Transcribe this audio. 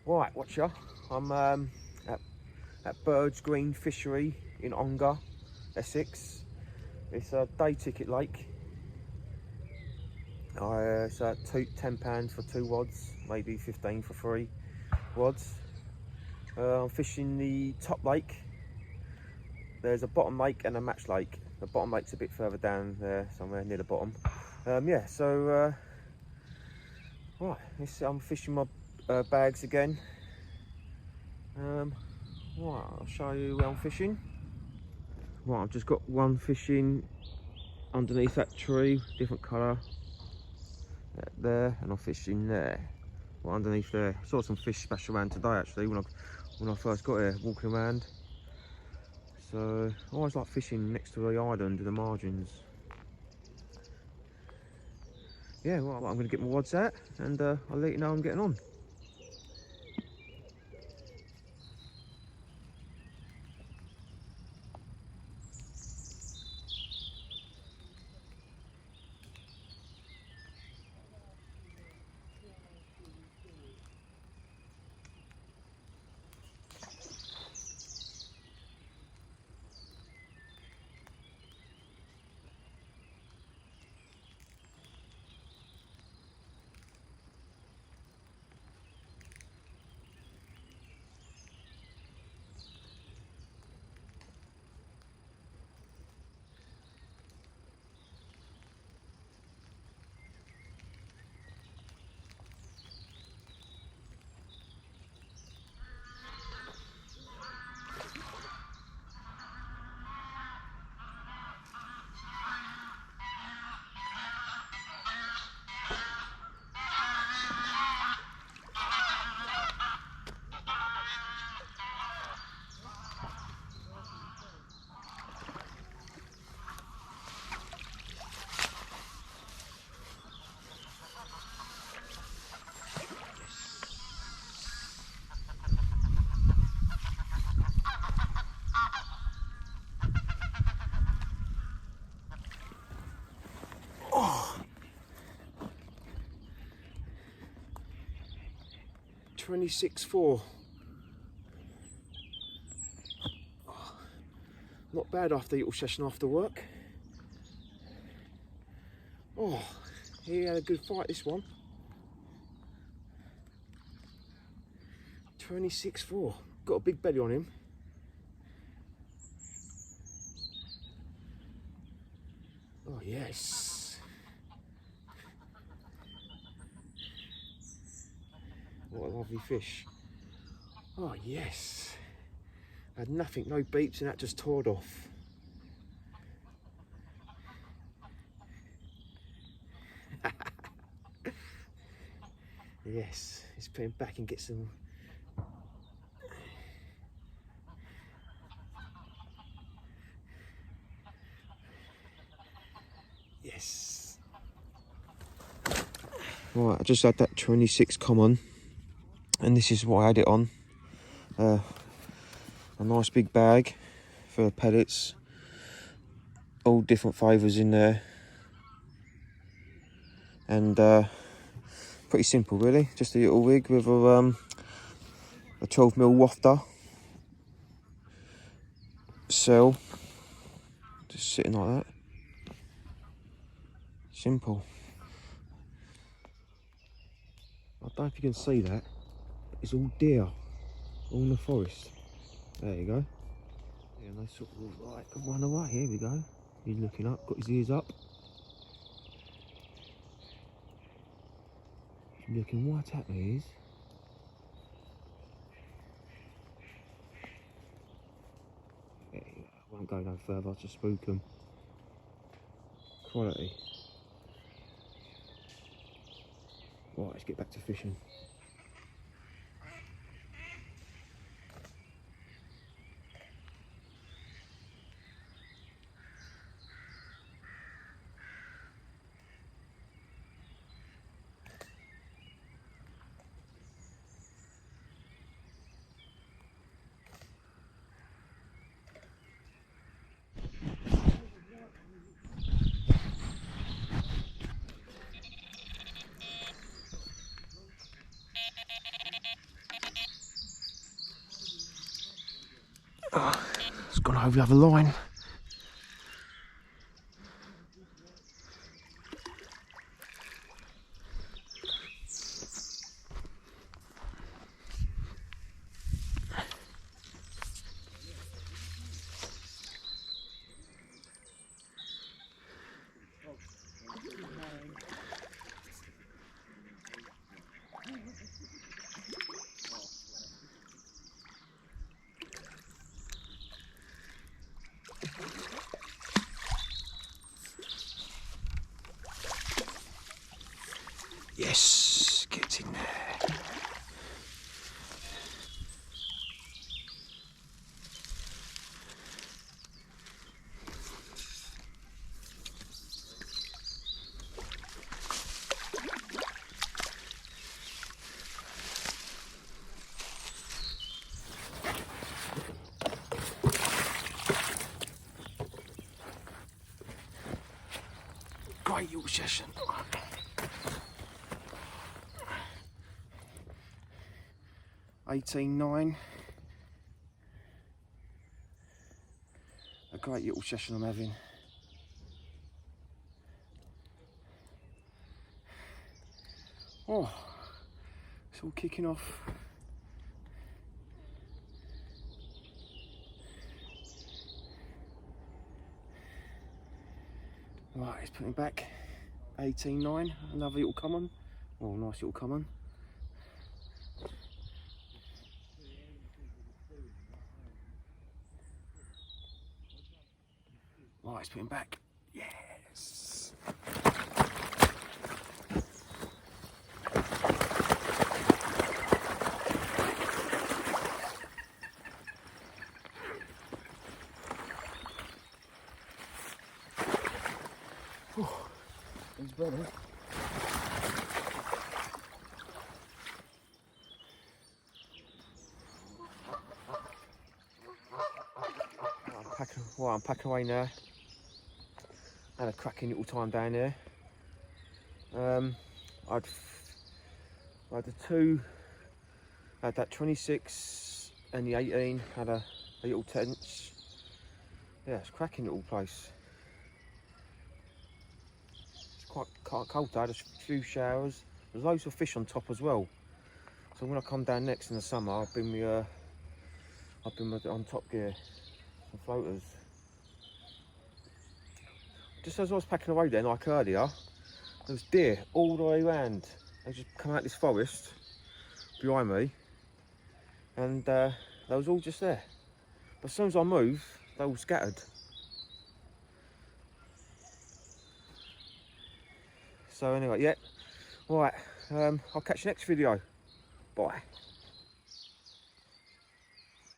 Right, watcher. I'm at Birds Green Fishery in Ongar, Essex. It's a day ticket lake. It's £10 for 2 rods, maybe 15 for 3 rods. I'm fishing the top lake. There's a bottom lake and a match lake. The bottom lake's a bit further down there, somewhere near the bottom. Right, I'm fishing my bags again. Right, I'll show you where I'm fishing. Right, I've just got one fishing underneath that tree, different colour. There, and I'm fishing there. Right underneath there. I saw some fish splash around today actually when I first got here, walking around. So I always like fishing next to the island and the margins. Yeah, well, I'm going to get my rods out and I'll let you know I'm getting on. Oh, 26.4. Not bad after a little session after work. Oh, he had a good fight, this one. 26.4. Got a big belly on him. Oh yes. What a lovely fish. Oh yes. Had nothing, no beeps, and that just tore it off. Yes, let's put him back and get some. Yes. Right, I just had that 26 common, and this is what I had it on. A nice big bag for pellets, all different flavours in there, and pretty simple really. Just a little rig with a 12mm wafter cell, just sitting like that. Simple. I don't know if you can see that. It's all deer, all in the forest. There you go. Yeah, and they sort of like run away. Here we go. He's looking up, got his ears up. He's looking right at me, he is. Yeah, I won't go no further, I'll just spook them. Quality. Right, let's get back to fishing. gone over the other line. Yes, get in there. Great little session. $18.9. A great little session I'm having. Oh, it's all kicking off. Right, it's putting back 18.9, another little common. Oh, nice little common. Right, it's putting back. Yes. Oh, he's better. I'm packing away now. Had a cracking little time down there. I had the two, had that 26 and the 18, had a little tent. Yeah, it's a cracking little place. It's quite cold though, there's a few showers. There's loads of fish on top as well. So when I come down next in the summer, I'll bring me on top gear, some floaters. Just as I was packing away then, like earlier, there was deer all the way around. They just come out this forest behind me, and they was all just there. But as soon as I moved, they all scattered. So anyway, yeah. Right, I'll catch you next video. Bye.